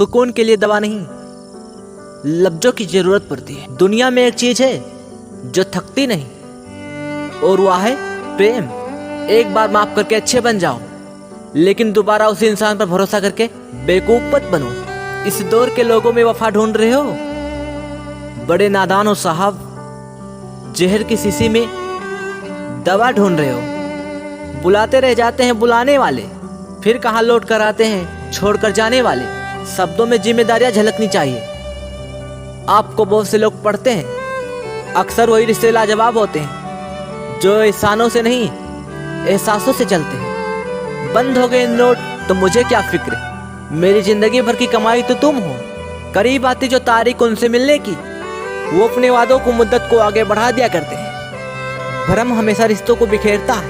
सुकून के लिए दवा नहीं, लफ्जों की जरूरत पड़ती है। दुनिया में एक चीज है जो थकती नहीं, और वह है प्रेम। एक बार माफ करके अच्छे बन जाओ, लेकिन दोबारा उसी इंसान पर भरोसा करके बेवकूफ मत बनो। इस दौर के लोगों में वफा ढूंढ रहे हो, बड़े नादान हो साहब। जहर की शीशी में दवा ढूंढ रहे हो। बुलाते रह जाते हैं बुलाने वाले, फिर कहाँ लौट कर आते हैं छोड़कर जाने वाले। शब्दों में जिम्मेदारियां झलकनी चाहिए। आपको बहुत से लोग पढ़ते हैं, अक्सर वही रिश्ते लाजवाब होते हैं जो एहसानों से नहीं एहसासों से चलते हैं। बंद हो गए नोट तो मुझे क्या फिक्र, मेरी जिंदगी भर की कमाई तो तुम हो। करीब आती जो तारीख उनसे मिलने की, वो अपने वादों को मुद्दत को आगे बढ़ा दिया करते हैं। भ्रम हमेशा रिश्तों को बिखेरता है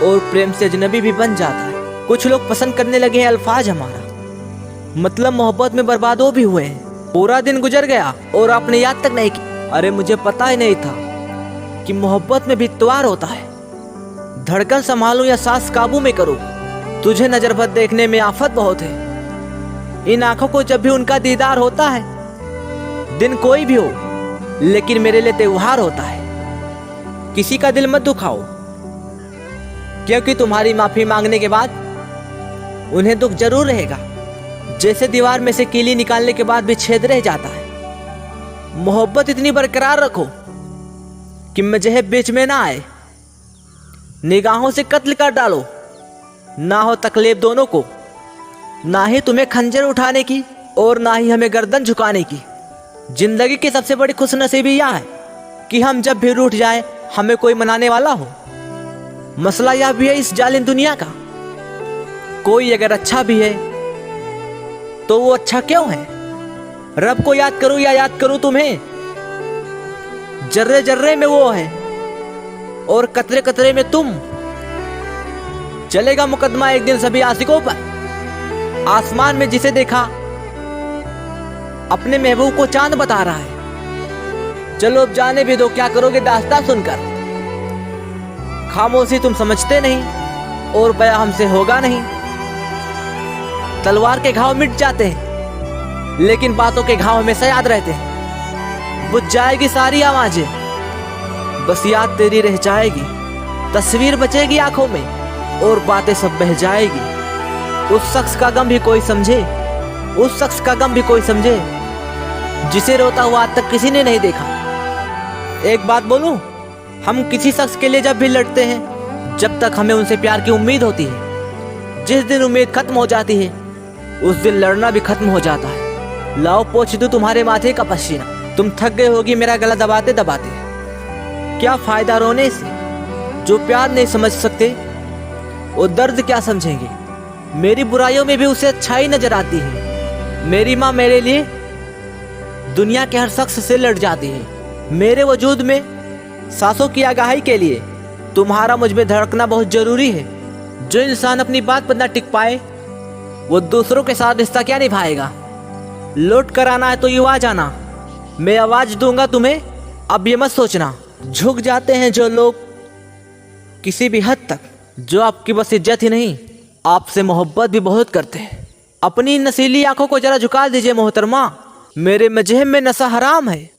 और प्रेम से अजनबी भी बन जाता है। कुछ लोग पसंद करने लगे हैं अल्फाज हमारा, मतलब मोहब्बत में बर्बाद हो भी हुए हैं। पूरा दिन गुजर गया और आपने याद तक नहीं की। अरे मुझे पता ही नहीं था कि मोहब्बत में भी इत्वार होता है। धड़कन संभालूं या सांस काबू में करूं, तुझे नजर भर देखने में आफत बहुत है। इन आंखों को जब भी उनका दीदार होता है, दिन कोई भी हो लेकिन मेरे लिए त्योहार होता है। किसी का दिल मत दुखाओ, क्योंकि तुम्हारी माफी मांगने के बाद उन्हें दुख जरूर रहेगा। जैसे दीवार में से कीली निकालने के बाद भी छेद रह जाता है। मोहब्बत इतनी बरकरार रखो कि मजहब बीच में ना आए। निगाहों से कत्ल कर डालो, ना हो तकलीफ दोनों को। ना ही तुम्हें खंजर उठाने की और ना ही हमें गर्दन झुकाने की। जिंदगी की सबसे बड़ी खुशनसीबी यह है कि हम जब भी रूठ जाए हमें कोई मनाने वाला हो। मसला यह भी है इस जालिम दुनिया का, कोई अगर अच्छा भी है तो वो अच्छा क्यों है? रब को याद करूं या याद करूं तुम्हें, जर्रे जर्रे में वो है और कतरे कतरे में तुम। चलेगा मुकदमा एक दिन सभी आशिकों पर। आसमान में जिसे देखा अपने महबूब को चांद बता रहा है। चलो अब जाने भी दो, क्या करोगे दास्तां सुनकर। खामोशी तुम समझते नहीं और बया हमसे होगा नहीं। तलवार के घाव मिट जाते हैं, लेकिन बातों के घाव हमेशा याद रहते हैं। बुझ जाएगी सारी आवाजें, बस याद तेरी रह जाएगी। तस्वीर बचेगी आंखों में और बातें सब बह जाएगी। उस शख्स का गम भी कोई समझे, उस शख्स का गम भी कोई समझे जिसे रोता हुआ आज तक किसी ने नहीं देखा। एक बात बोलूं, हम किसी शख्स के लिए जब भी लड़ते हैं, जब तक हमें उनसे प्यार की उम्मीद होती है। जिस दिन उम्मीद खत्म हो जाती है, उस दिन लड़ना भी खत्म हो जाता है। लाओ पोंछ दूं तुम्हारे माथे का पसीना, तुम थक गए होगी मेरा गला दबाते दबाते। क्या फायदा रोने से, जो प्यार नहीं समझ सकते वो दर्द क्या समझेंगे। मेरी बुराइयों में भी उसे अच्छाई नजर आती है। मेरी माँ मेरे लिए दुनिया के हर शख्स से लड़ जाती है। मेरे वजूद में सांसों की आगाही के लिए तुम्हारा मुझ में धड़कना बहुत जरूरी है। जो इंसान अपनी बात पर न टिक पाए, वो दूसरों के साथ रिश्ता क्या निभाएगा। लौट कर आना है तो यूं आ जाना, मैं आवाज दूंगा तुम्हें, अब ये मत सोचना। झुक जाते हैं जो लोग किसी भी हद तक, जो आपकी बस इज्जत ही नहीं आपसे मोहब्बत भी बहुत करते हैं। अपनी नसीली आंखों को जरा झुका दीजिए मोहतरमा, मेरे मजहब में नशा हराम है।